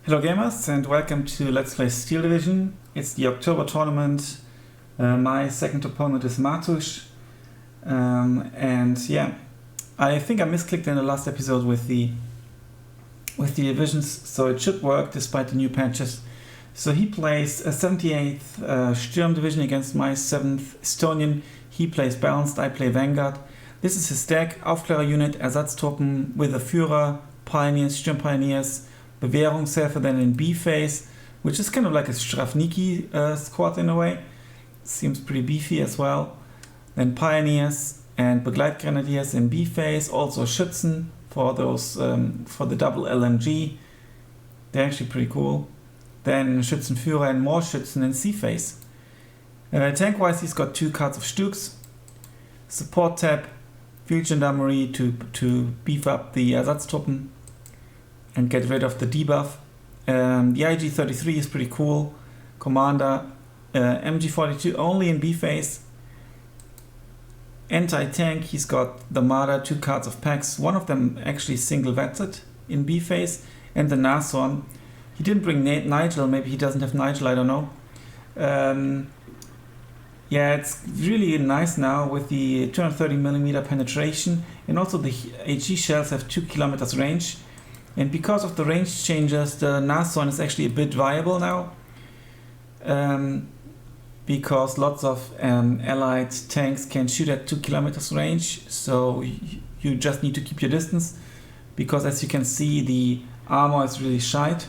Hello gamers and welcome to Let's Play Steel Division. It's the October tournament. My second opponent is Matoosh. And yeah, I think I misclicked in the last episode with the divisions, so it should work despite the new patches. So he plays a 78th Sturm division against my 7th Estonian. He plays balanced, I play vanguard. This is his deck: Aufklärer Unit, Ersatztruppen with a Führer, Pioneers, Sturm Pioneers, Bewährungshelfer then in B phase, which is kind of like a Strafniki squad in a way. Seems pretty beefy as well. Then Pioneers and Begleitgrenadiers in B phase, also Schützen for those for the double LMG. They're actually pretty cool. Then Schützenführer and more Schützen in C phase. Tank-wise, he's got 2 cards of Stuks. Support tab, Field Gendarmerie to beef up the Ersatztruppen and get rid of the debuff. The IG-33 is pretty cool. Commander, MG-42 only in B phase. Anti-tank, he's got the Marder, 2 cards of packs, one of them actually single vetted in B phase, and the Nashorn. He didn't bring Nigel, maybe he doesn't have Nigel, I don't know. Yeah, it's really nice now with the 230mm penetration, and also the HE shells have 2 kilometers range. And because of the range changes, the Nashorn is actually a bit viable now. Because lots of allied tanks can shoot at 2 kilometers range, so you just need to keep your distance. Because as you can see, the armor is really shite.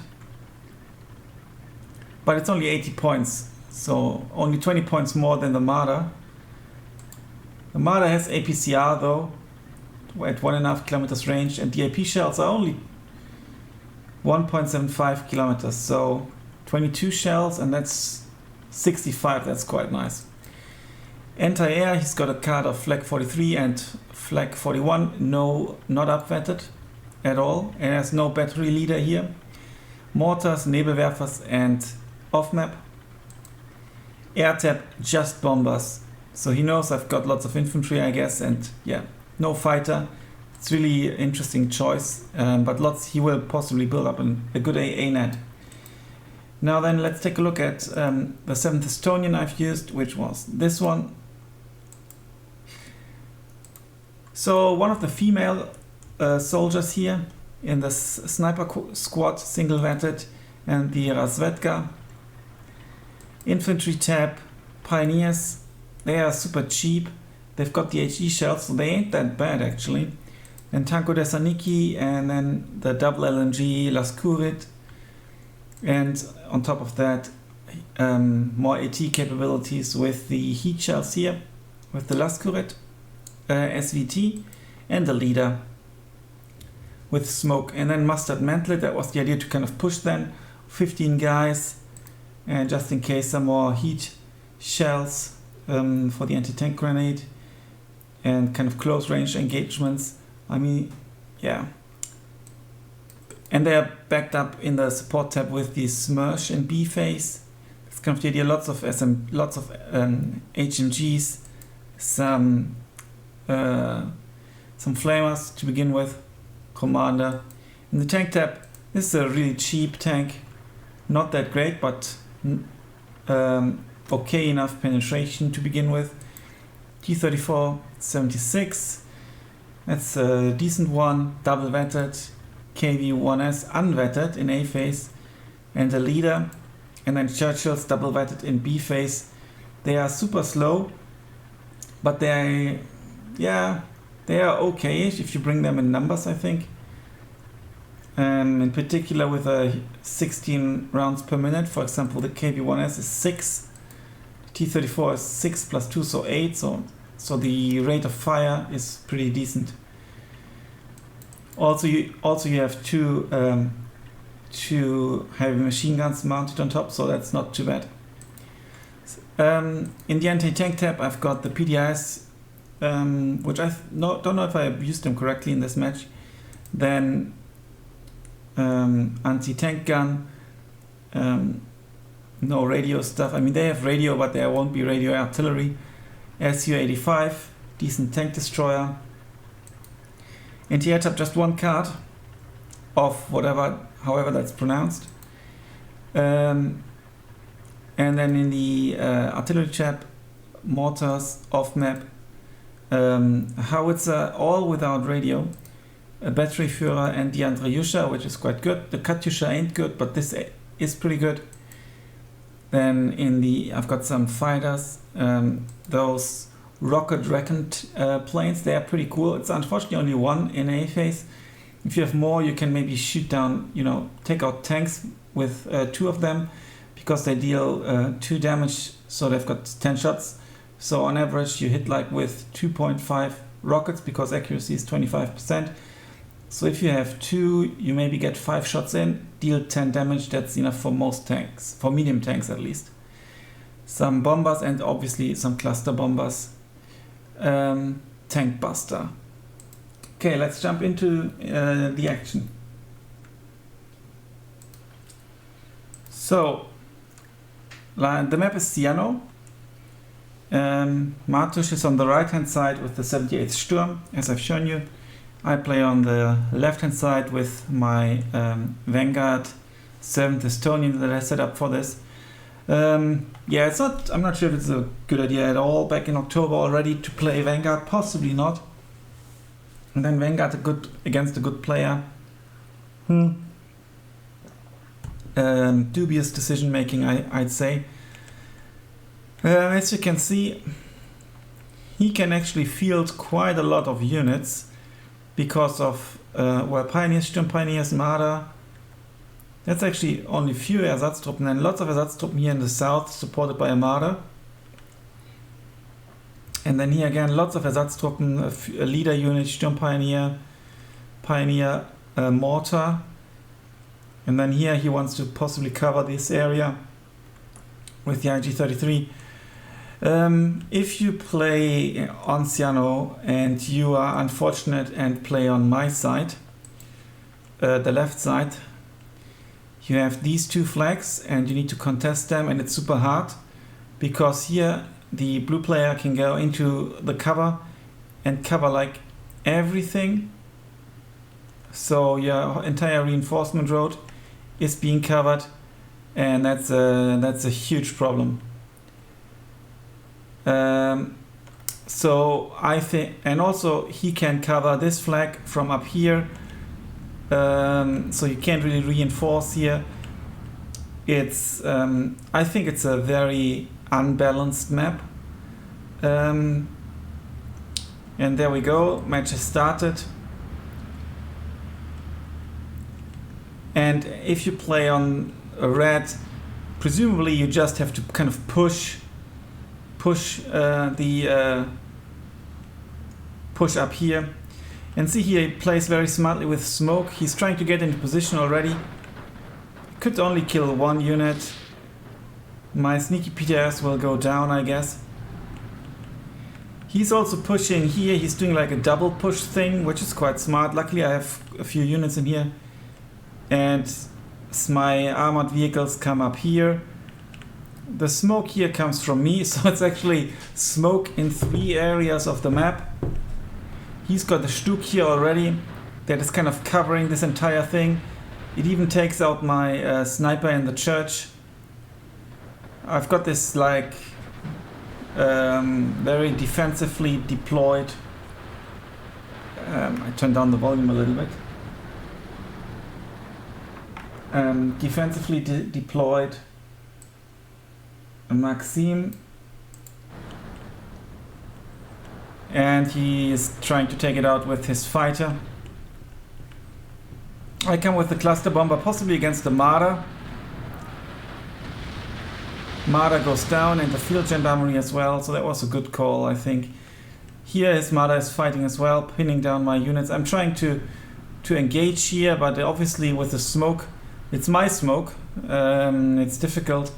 But it's only 80 points, so only 20 points more than the Marder. The Marder has APCR though, at 1.5 kilometers range, and the AP shells are only 1.75 kilometers, so 22 shells, and that's 65, that's quite nice. Anti-air, he's got a card of Flag 43 and Flag 41, no, not upvetted at all, and has no battery leader here. Mortars, Nebelwerfers and off-map. Air tab, just bombers, so he knows I've got lots of infantry, I guess, and yeah, no fighter. It's really an interesting choice, but he will possibly build up a good AA net. Now then, let's take a look at the 7th Estonian I've used, which was this one. So one of the female soldiers here in the sniper squad, single vetted, and the Razvedka. Infantry tab, Pioneers, they are super cheap. They've got the HE shells, so they ain't that bad actually. And Tanko Desaniki, and then the double LMG Laskurit, and on top of that more AT capabilities with the heat shells here, with the Laskurit, SVT, and the leader with smoke, and then Mustard Mantlet. That was the idea, to kind of push then 15 guys, and just in case some more heat shells for the anti-tank grenade, and kind of close range engagements. I mean, yeah. And they are backed up in the support tab with the Smersh in B phase. That's kind of the idea. Lots of HMGs, some flamers to begin with. Commander. In the tank tab, this is a really cheap tank. Not that great, but okay enough penetration to begin with. T-34, 76. That's a decent one, double vetted, KV-1S unvetted in A phase, and a leader, and then Churchill's double vetted in B phase. They are super slow, but they are okay-ish if you bring them in numbers, I think. In particular with 16 rounds per minute, for example, the KV-1S is 6, the T-34 is 6 plus 2, so 8, so the rate of fire is pretty decent. Also you have two heavy machine guns mounted on top, so that's not too bad. In the anti-tank tab, I've got the PDIs, which I don't know if I used them correctly in this match. Then anti-tank gun, no radio stuff. I mean, they have radio, but there won't be radio artillery. Su-85, decent tank destroyer. And he had up just one card of whatever, however that's pronounced. And then in the artillery chap, mortars, off map, howitzer, all without radio, a battery Führer and the Andreyusha, which is quite good. The Katyusha ain't good, but this is pretty good. Then in the, I've got some fighters, those rocket dragon planes, they are pretty cool. It's unfortunately only one in A phase. If you have more, you can maybe shoot down, take out tanks with 2 of them, because they deal 2 damage, so they've got 10 shots. So on average you hit like with 2.5 rockets, because accuracy is 25%. So if you have 2, you maybe get 5 shots in, deal 10 damage. That's enough for most tanks, for medium tanks at least. Some bombers and obviously some cluster bombers. Tank buster. Okay, let's jump into the action. So, the map is Sianno. Matoosh is on the right hand side with the 78th Sturm, as I've shown you. I play on the left hand side with my vanguard 7th Estonian that I set up for this. I'm not sure if it's a good idea at all back in October already to play vanguard, possibly not. And then vanguard against a good player. Dubious decision making, I'd say. As you can see, he can actually field quite a lot of units because of Pioneers, Sturm Pioneers, Marder. That's actually only few Ersatztruppen and lots of Ersatztruppen here in the south supported by a Marder. And then here again lots of Ersatztruppen, a leader unit, Sturm Pioneer, Mortar. And then here he wants to possibly cover this area with the IG-33. If you play on Sianno and you are unfortunate and play on my side, the left side, you have these 2 flags and you need to contest them, and it's super hard because here the blue player can go into the cover and cover like everything. So your entire reinforcement road is being covered, and that's a huge problem. So I think, and also he can cover this flag from up here, so you can't really reinforce here. It's I think it's a very unbalanced map. And there we go, match has started. And if you play on a red, presumably you just have to kind of push up here. And see here, he plays very smartly with smoke. He's trying to get into position already. Could only kill 1 unit. My sneaky PTRs will go down, I guess. He's also pushing here. He's doing like a double push thing, which is quite smart. Luckily I have a few units in here. And my armored vehicles come up here. The smoke here comes from me, so it's actually smoke in 3 areas of the map. He's got the Stuk here already that is kind of covering this entire thing. It even takes out my sniper in the church. I've got this like very defensively deployed. I turned down the volume a little bit. Defensively deployed a Maxim, and he is trying to take it out with his fighter. I come with the cluster bomber, possibly against the Marder. Marder goes down, and the field gendarmerie as well, so that was a good call, I think. Here his Marder is fighting as well, pinning down my units. I'm trying to engage here, but obviously with the smoke, it's my smoke, it's difficult.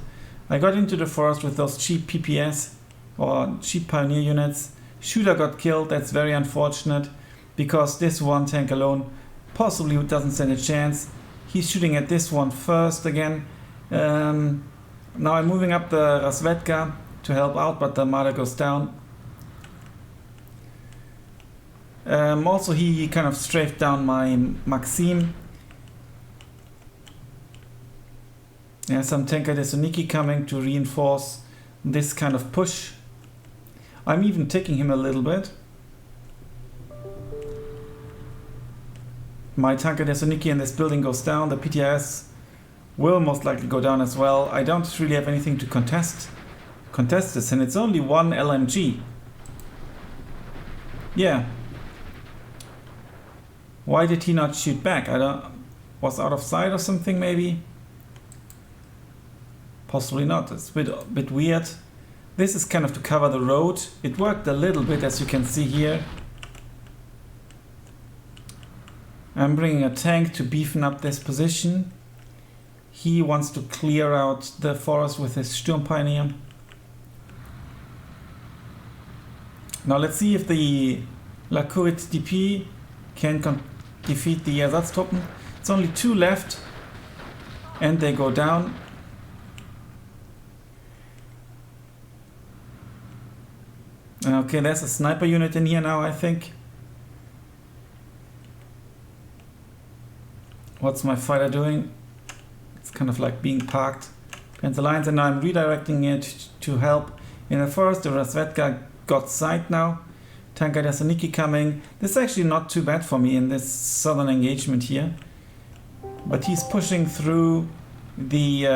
I got into the forest with those cheap PPS or cheap pioneer units. Shooter got killed, that's very unfortunate, because this one tank alone possibly doesn't stand a chance. He's shooting at this one first again. Now I'm moving up the Razvedka to help out, but the Marder goes down. Also he kind of strafed down my Maxim. There's some tanker Thessaloniki coming to reinforce this kind of push. I'm even taking him a little bit. My tanker Thessaloniki in this building goes down. The PTS will most likely go down as well. I don't really have anything to contest this, and it's only one LMG. Yeah. Why did he not shoot back? Was out of sight or something maybe? Possibly not. It's a bit weird. This is kind of to cover the road. It worked a little bit, as you can see here. I'm bringing a tank to beefen up this position. He wants to clear out the forest with his Sturm Pioneer. Now let's see if the Lakurit DP can defeat the Ersatztruppen. It's only 2 left and they go down. Okay, there's a sniper unit in here now, I think. What's my fighter doing? It's kind of like being parked against the lines, and now I'm redirecting it to help in the forest. The Razvedka got sight now. Tanker Thessaloniki coming. This is actually not too bad for me in this southern engagement here. But he's pushing through the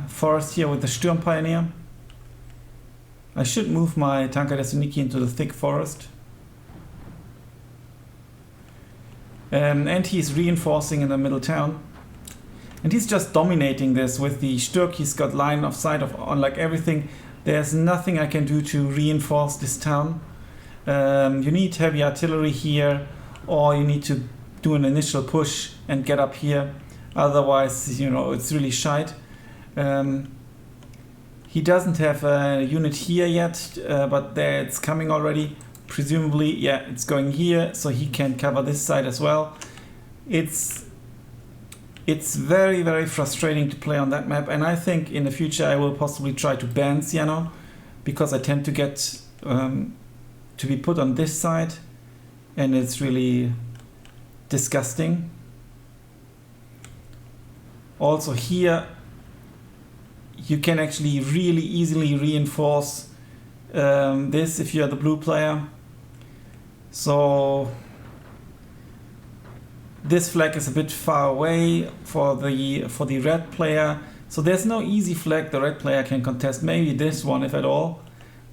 forest here with the Sturm Pioneer. I should move my tanker Thessaloniki into the thick forest. And he's reinforcing in the middle town. And he's just dominating this with the Sturk. He's got line of sight on like everything. There's nothing I can do to reinforce this town. You need heavy artillery here, or you need to do an initial push and get up here. Otherwise, you know, it's really shite. He doesn't have a unit here yet, but there it's coming already. Presumably, yeah, it's going here, so he can cover this side as well. It's very, very frustrating to play on that map, and I think in the future I will possibly try to ban Sianno, because I tend to get to be put on this side, and it's really disgusting. Also here, you can actually really easily reinforce this if you're the blue player. So this flag is a bit far away for the red player. So there's no easy flag the red player can contest. Maybe this one, if at all.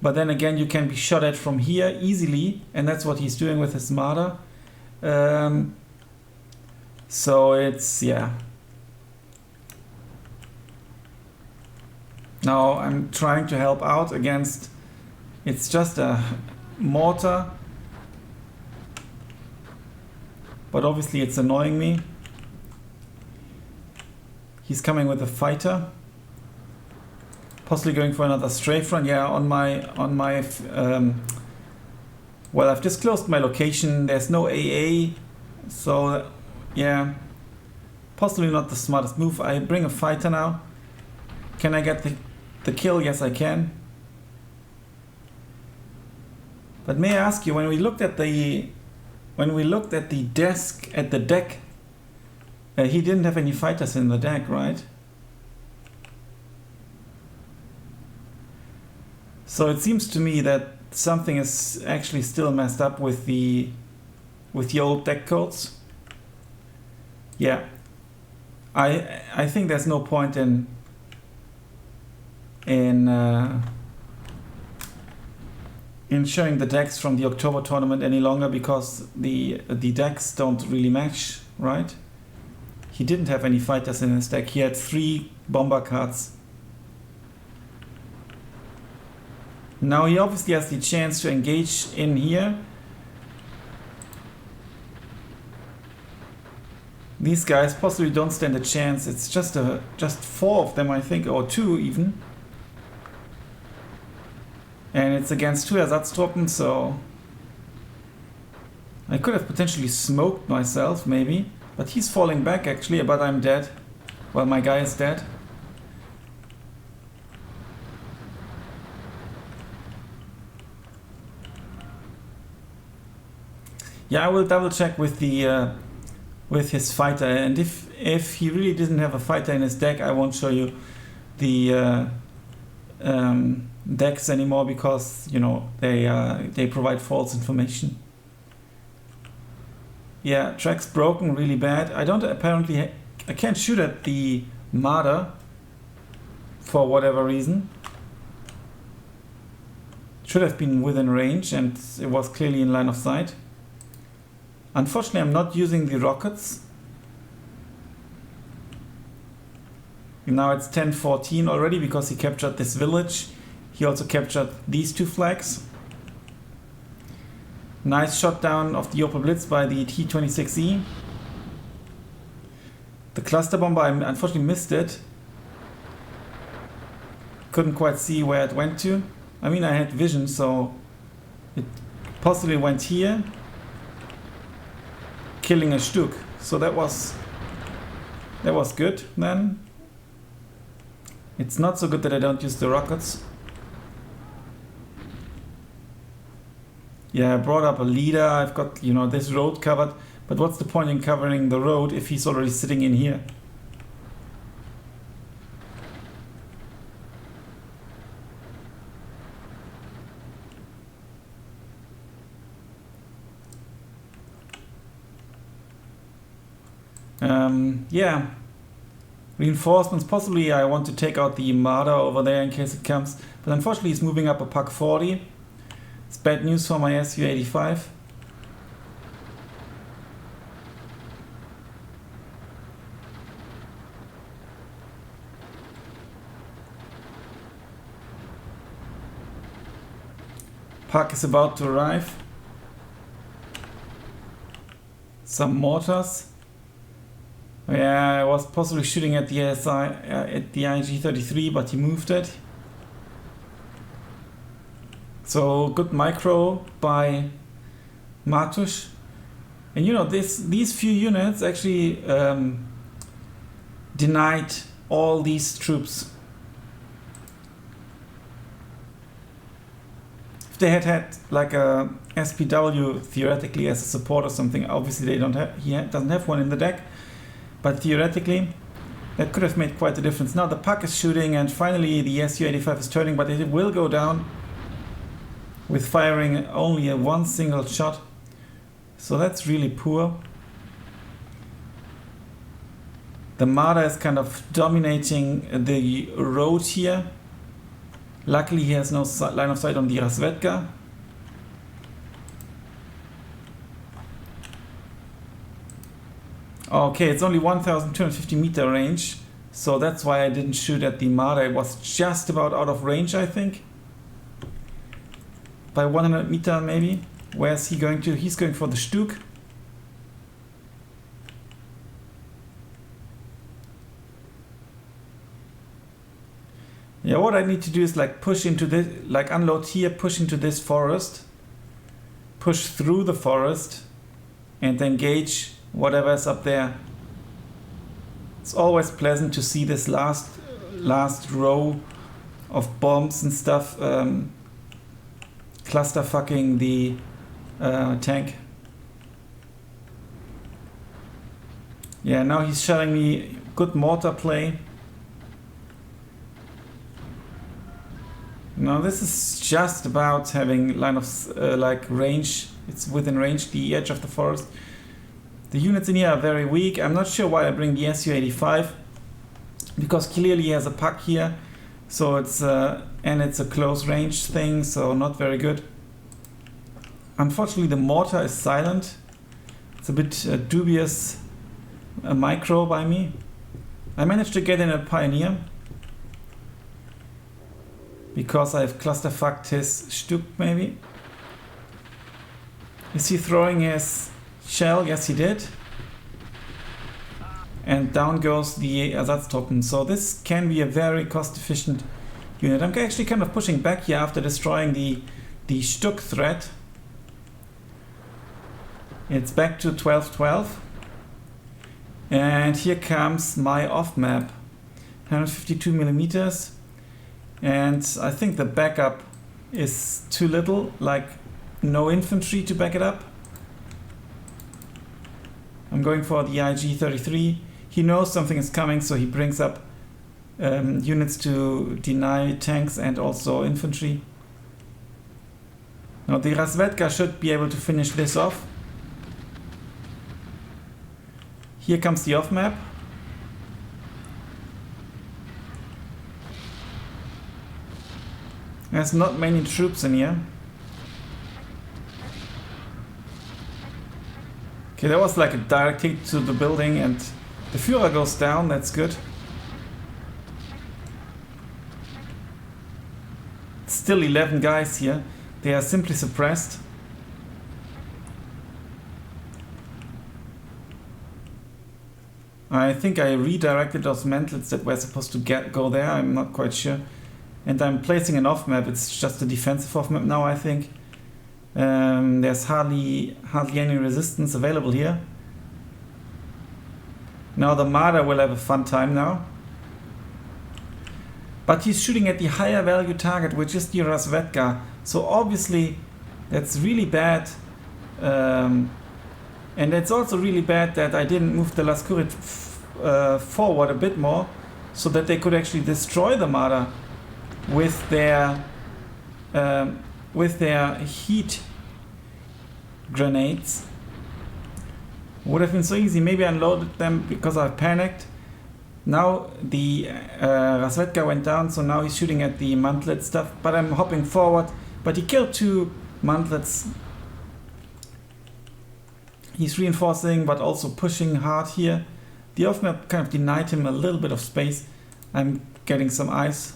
But then again, you can be shot at from here easily, and that's what he's doing with his Marder. So it's, yeah. Now I'm trying to help out against, it's just a mortar. But obviously it's annoying me. He's coming with a fighter. Possibly going for another strafe run. Yeah, on my well, I've disclosed my location. There's no AA. So yeah, possibly not the smartest move. I bring a fighter now. Can I get the kill? Yes, I can. But may I ask you, when we looked at the deck, he didn't have any fighters in the deck, right? So it seems to me that something is actually still messed up with the old deck codes. Yeah, I think there's no point in showing the decks from the October tournament any longer, because the decks don't really match, right? He didn't have any fighters in his deck. He had 3 bomber cards. Now he obviously has the chance to engage in here. These guys possibly don't stand a chance. It's just 4 of them, I think, or 2 even. And it's against 2 Ersatztruppen, so I could have potentially smoked myself, maybe. But he's falling back, actually, but I'm dead. Well, my guy is dead. Yeah, I will double check with his fighter, and if he really didn't have a fighter in his deck, I won't show you the decks anymore because, you know, they provide false information. Yeah, track's broken really bad. I don't apparently I can't shoot at the Marder for whatever reason. Should have been within range and it was clearly in line of sight. Unfortunately, I'm not using the rockets. Now it's 10-14 already because he captured this village. He also captured these two flags. Nice shot down of the Opel Blitz by the T-26E. The cluster bomber, I unfortunately missed it. Couldn't quite see where it went to. I mean, I had vision, so it possibly went here, killing a Stück. So that was good then. It's not so good that I don't use the rockets. Yeah, I brought up a leader. I've got, you know, this road covered. But what's the point in covering the road if he's already sitting in here? Yeah. Reinforcements, possibly I want to take out the Marder over there in case it comes. But unfortunately he's moving up a Pak 40. It's bad news for my Su-85. Pak is about to arrive. Some mortars. Yeah, I was possibly shooting at the at the IG-33, but he moved it. So good micro by Matoosh. And you know, these few units actually denied all these troops. If they had like a SPW theoretically as a support or something, obviously they don't have. He doesn't have one in the deck. But theoretically, that could have made quite a difference. Now the Pak is shooting and finally the Su-85 is turning, but it will go down with firing only one single shot. So that's really poor. The Marder is kind of dominating the road here. Luckily he has no line of sight on the Razvedka. Okay, it's only 1,250 meter range, so that's why I didn't shoot at the Marder. It was just about out of range, I think. By 100 meter maybe. Where's he going to? He's going for the Stück. Yeah, what I need to do is like push into this, like unload here, push into this forest, push through the forest, and then engage whatever's up there. It's always pleasant to see this last row of bombs and stuff cluster fucking the tank. Yeah, now he's showing me good mortar play. Now this is just about having line of like range. It's within range, the edge of the forest. The units in here are very weak. I'm not sure why I bring the Su-85, because clearly he has a Pak here, so it's and it's a close range thing, so not very good. Unfortunately, the mortar is silent. It's a bit dubious micro by me. I managed to get in a Pioneer because I've clusterfucked his Stück maybe. Is he throwing his shell? Yes, he did. And down goes the Ersatztruppen. So this can be a very cost-efficient unit. I'm actually kind of pushing back here after destroying the Stück threat. It's back to 12-12. And here comes my off-map. 152 millimeters. And I think the backup is too little, like no infantry to back it up. I'm going for the IG-33. He knows something is coming, so he brings up units to deny tanks and also infantry. Now the Razvedka should be able to finish this off. Here comes the off map. There's not many troops in here. Okay, that was like a direct hit to the building and the Führer goes down, that's good. Still 11 guys here. They are simply suppressed. I think I redirected those mantlets that were supposed to go there, I'm not quite sure. And I'm placing an off map, it's just a defensive off map now I think. There's hardly any resistance available here. Now the Marder will have a fun time now. But he's shooting at the higher value target, which is the Razvedka. So obviously that's really bad. And it's also really bad that I didn't move the Laskurit forward a bit more, so that they could actually destroy the Marder with their heat grenades. Would have been so easy. Maybe I unloaded them because I panicked. Now the Razvedka went down, so now he's shooting at the mantlet stuff, but I'm hopping forward. But he killed 2 mantlets. He's reinforcing, but also pushing hard here. The off map kind of denied him a little bit of space. I'm getting some ice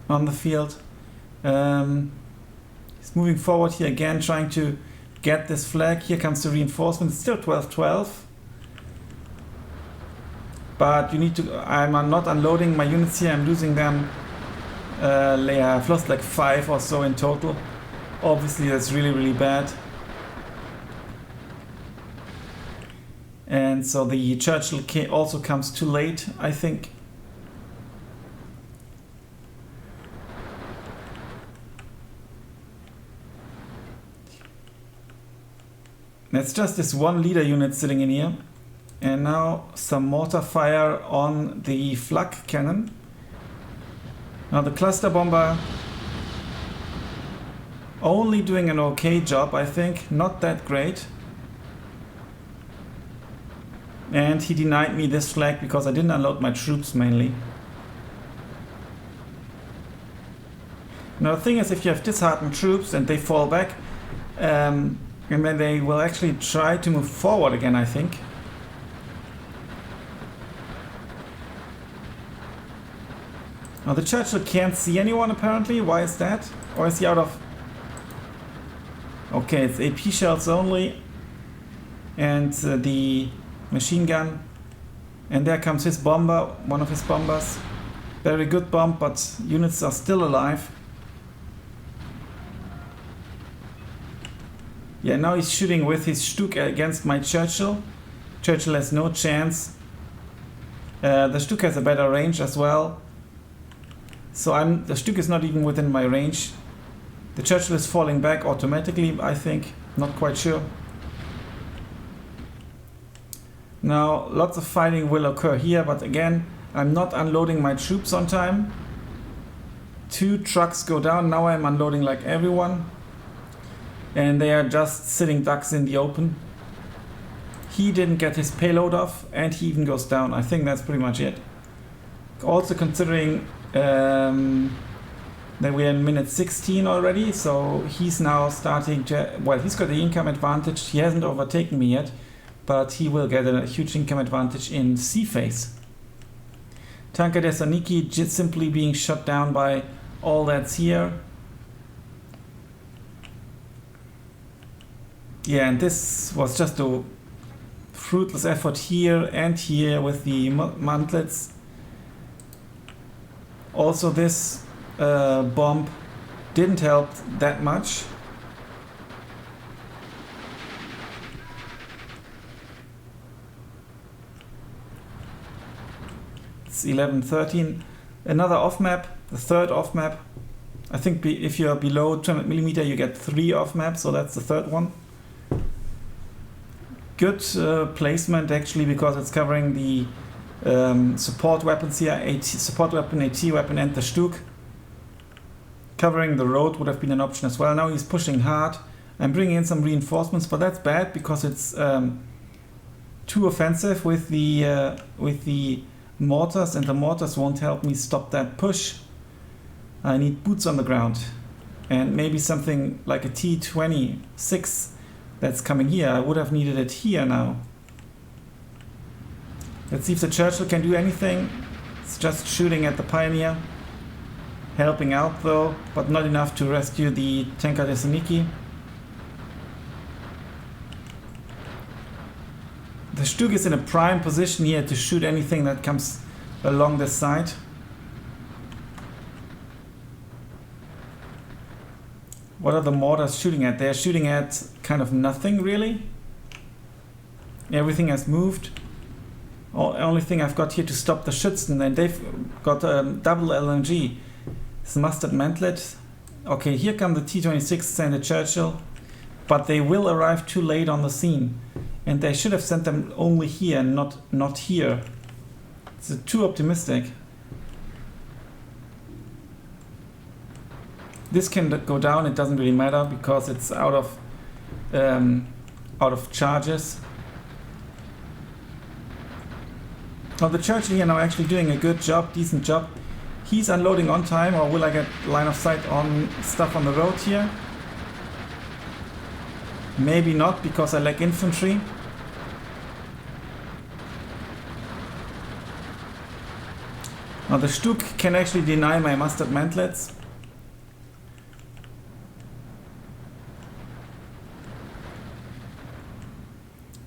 on the field. He's moving forward here again, trying to get this flag. Here comes the reinforcement. It's still 12-12. But you need to. I'm not unloading my units here. I'm losing them. I've lost like 5 or so in total. Obviously, that's really bad. And so the Churchill also comes too late, I think. That's just this one leader unit sitting in here. And now some mortar fire on the flak cannon. Now the cluster bomber only doing an okay job, I think. Not that great. And he denied me this flag because I didn't unload my troops mainly. Now the thing is, if you have disheartened troops and they fall back, and then they will actually try to move forward again, I think. Now the Churchill can't see anyone apparently. Why is that? Or is he out of... Okay, it's AP shells only. And the machine gun. And there comes his bomber, one of his bombers. Very good bomb, but units are still alive. Yeah, now he's shooting with his Stuk against my Churchill. Churchill has no chance. The Stuk has a better range as well. So the Stuk is not even within my range. The Churchill is falling back automatically, I think. Not quite sure. Now, lots of fighting will occur here, but again, I'm not unloading my troops on time. 2 trucks go down. Now I'm unloading like everyone. And they are just sitting ducks in the open. He didn't get his payload off, and he even goes down. I think that's pretty much it. Also considering that we're in minute 16 already, so he's now starting to... Well, he's got the income advantage. He hasn't overtaken me yet, but he will get a huge income advantage in sea phase. Tanker Thessaloniki just simply being shut down by all that's here. Yeah, and this was just a fruitless effort here and here with the mantlets. Also, this bomb didn't help that much. It's 11-13. Another off map, the third off map. I think if you're below 200mm, you get 3 off maps, so that's the third one. Good placement actually, because it's covering the support weapons here, support weapon, AT weapon and the Stug. Covering the road would have been an option as well. Now he's pushing hard. I'm bringing in some reinforcements, but that's bad because it's too offensive with the mortars, and the mortars won't help me stop that push. I need boots on the ground, and maybe something like a T-26 that's coming here. I would have needed it here now. Let's see if the Churchill can do anything. It's just shooting at the Pioneer. Helping out though, but not enough to rescue the tanker Thessaloniki. The Stug is in a prime position here to shoot anything that comes along this side. What are the mortars shooting at? They're shooting at kind of nothing really. Everything has moved. Only thing I've got here to stop the Schützen, and they've got a double LMG. It's mustard mantlet. Okay, here come the T-26 and the Churchill, but they will arrive too late on the scene. And they should have sent them only here and not here. It's too optimistic. This can go down, it doesn't really matter because it's out of charges. Now the Churchill here now actually doing a good job, decent job. He's unloading on time, or will I get line of sight on stuff on the road here? Maybe not, because I lack infantry. Now the Stug can actually deny my mustard mantlets.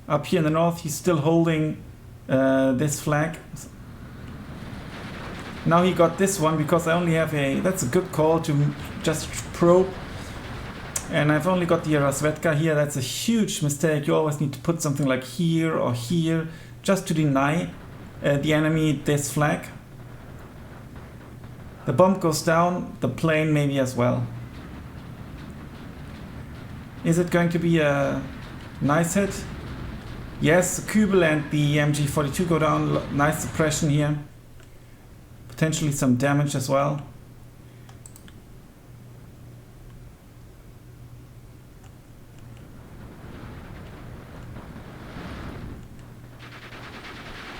Up here in the north, he's still holding this flag. Now he got this one because I only have that's a good call to just probe. And I've only got the Rasvetka here. That's a huge mistake. You always need to put something like here or here just to deny the enemy this flag. The bomb goes down, the plane maybe as well. Is it going to be a nice hit? Yes, the Kübel and the MG42 go down. Nice suppression here. Potentially some damage as well.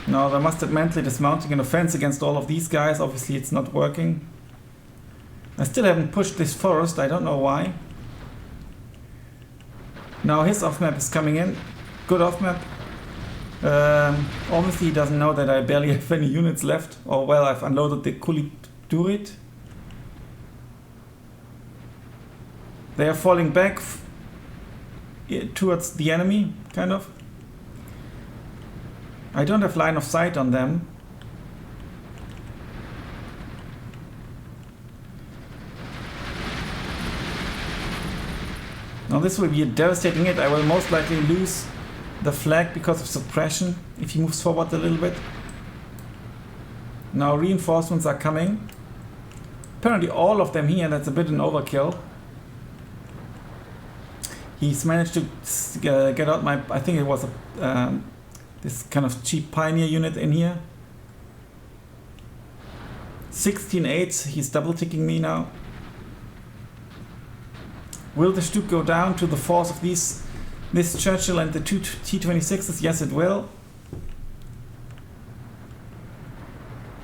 Now the mustard mantlet is mounting an offense against all of these guys. Obviously it's not working. I still haven't pushed this forest. I don't know why. Now his off-map is coming in. Good off-map. Obviously he doesn't know that I barely have any units left. Or well, I've unloaded the Kulit. They are falling back towards the enemy, kind of. I don't have line of sight on them. Now this will be a devastating hit. I will most likely lose the flag because of suppression if he moves forward a little bit. Now reinforcements are coming. Apparently all of them here, that's a bit an overkill. He's managed to get out my, I think it was a this kind of cheap Pioneer unit in here. 16-8, he's double ticking me now. Will the Stug go down to the force of this Churchill and the two T-26s? Yes, it will.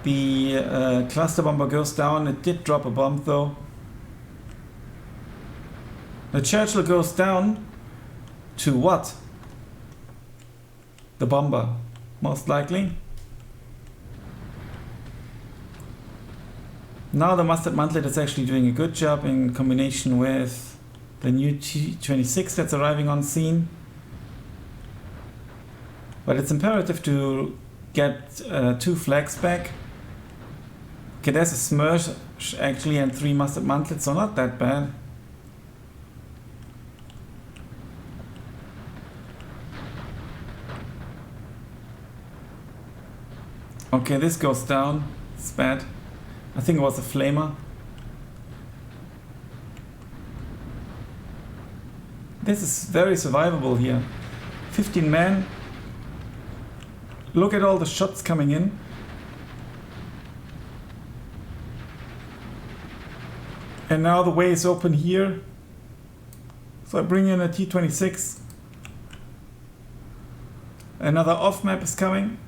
The cluster bomber goes down. It did drop a bomb though. The Churchill goes down to what? The bomber, most likely. Now the mustard mantlet is actually doing a good job in combination with the new T-26 that's arriving on scene. But it's imperative to get 2 flags back. Okay, there's a Smersh actually and 3 mustard mantlets, so not that bad. Okay, this goes down. It's bad. I think it was a flamer. This is very survivable here. 15 men. Look at all the shots coming in. And now the way is open here. So I bring in a T-26. Another off map is coming.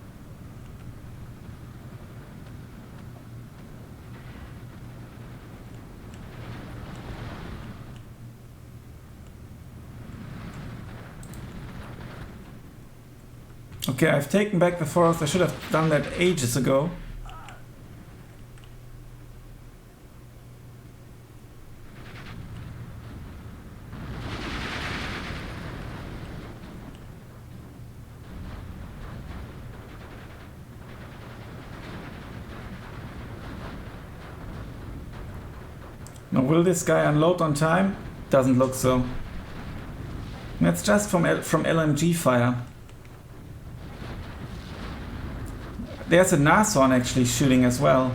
Okay, I've taken back the forest. I should have done that ages ago. Now, will this guy unload on time? Doesn't look so. That's just from LMG fire. There's a Nashorn actually shooting as well.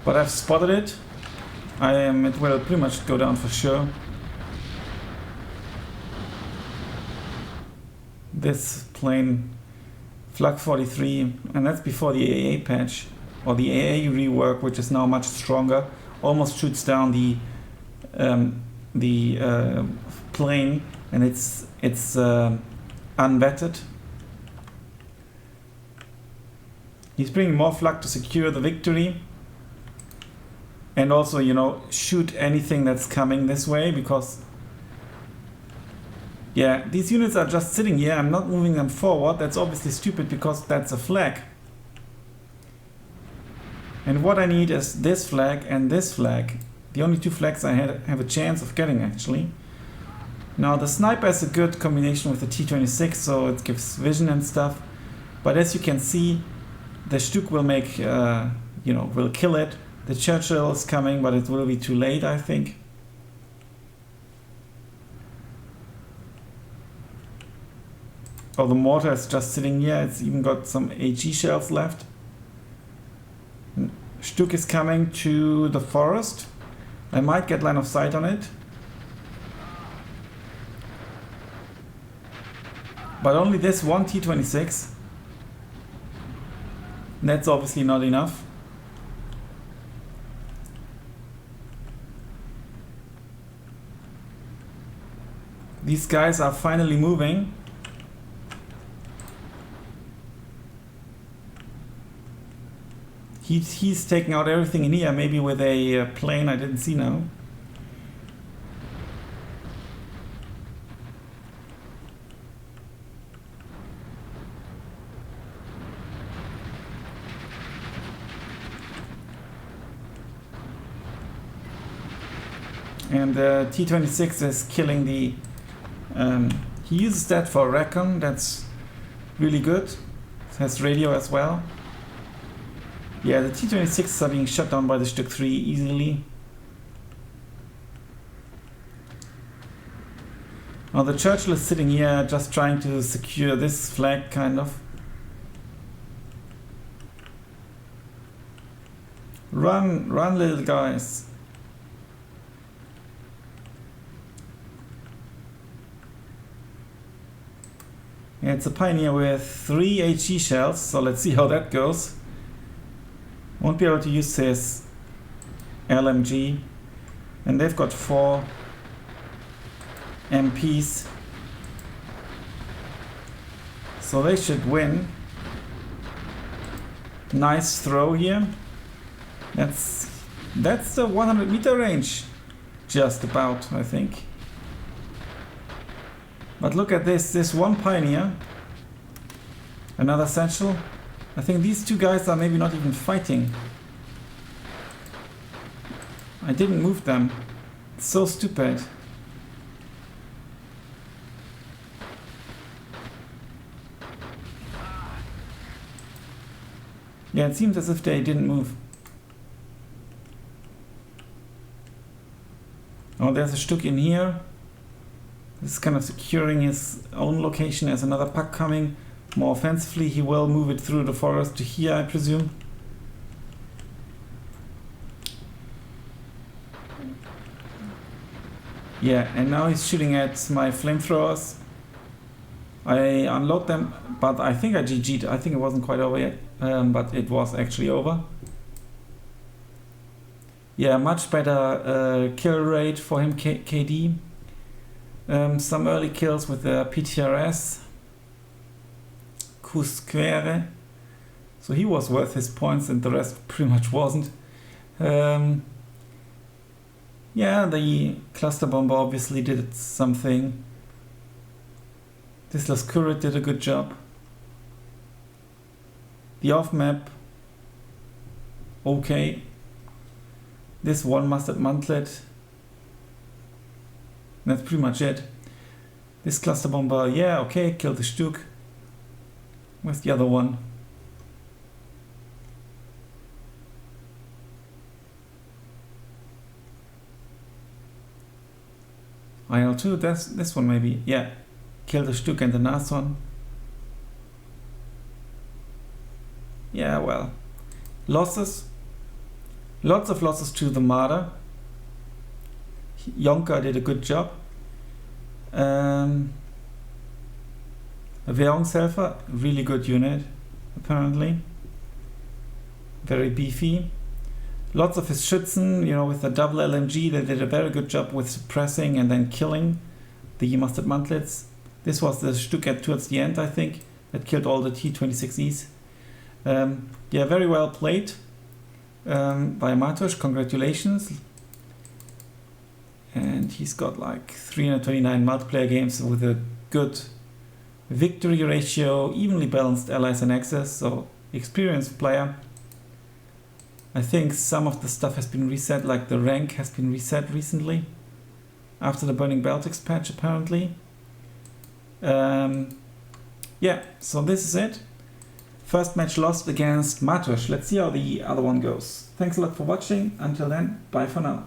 But I've spotted it. It will pretty much go down for sure. This plane, Flak 43, and that's before the AA patch. Or the AA rework, which is now much stronger, almost shoots down the plane, and it's unvetted. He's bringing more flak to secure the victory, and also, you know, shoot anything that's coming this way, because yeah, these units are just sitting here. I'm not moving them forward. That's obviously stupid because that's a flag. And what I need is this flag and this flag. The only two flags I have a chance of getting, actually. Now the sniper is a good combination with the T-26, so it gives vision and stuff. But as you can see, the Stuk will make, will kill it. The Churchill is coming, but it will be too late, I think. Oh, the mortar is just sitting here. It's even got some AG shells left. Stuk is coming to the forest. I might get line of sight on it. But only this one T-26. That's obviously not enough. These guys are finally moving. He's taking out everything in here, maybe with a plane I didn't see now. And the T-26 is killing the... he uses that for recon, that's really good. It has radio as well. Yeah, the T-26s are being shut down by the Stuk 3 easily. Now the Churchill is sitting here just trying to secure this flag, kind of. Run, run little guys. Yeah, it's a Pioneer with 3 HE shells, so let's see how that goes. Won't be able to use his LMG, and they've got 4 MPs, so they should win. Nice throw here. That's the 100-meter range, just about, I think. But look at this one Pioneer, another Satchel. I think these two guys are maybe not even fighting. I didn't move them. It's so stupid. Yeah, it seems as if they didn't move. Oh, there's a Stuk in here. This is kind of securing his own location. There's another pack coming. More offensively, he will move it through the forest to here, I presume. Yeah, and now he's shooting at my flamethrowers. I unload them, but I think I GG'd. I think it wasn't quite over yet, but it was actually over. Yeah, much better kill rate for him, KD. Some early kills with the PTRS. Cusquere. So he was worth his points and the rest pretty much wasn't. Yeah, the cluster bomber obviously did something. This Lascurit did a good job. The off-map, okay. This one mustard mantlet, that's pretty much it. This cluster bomber, yeah, okay, killed the Stuk. Where's the other one? IL2, that's this one maybe, yeah. Kill the Stuk and the last one. Yeah, well. Losses. Lots of losses to the Marder. Yonka did a good job. Währungshelfer, really good unit, apparently. Very beefy. Lots of his Schützen, you know, with the double LMG, they did a very good job with suppressing and then killing the mustard mantlets. This was the Stuka towards the end, I think, that killed all the T-26Es. Yeah, very well played by Matoosh, congratulations. And he's got like 329 multiplayer games with a good victory ratio, evenly balanced allies and access, so experienced player. I think some of the stuff has been reset, like the rank has been reset recently, after the Burning Baltics patch apparently. Yeah, so this is it. First match lost against Matoosh. Let's see how the other one goes. Thanks a lot for watching. Until then, bye for now.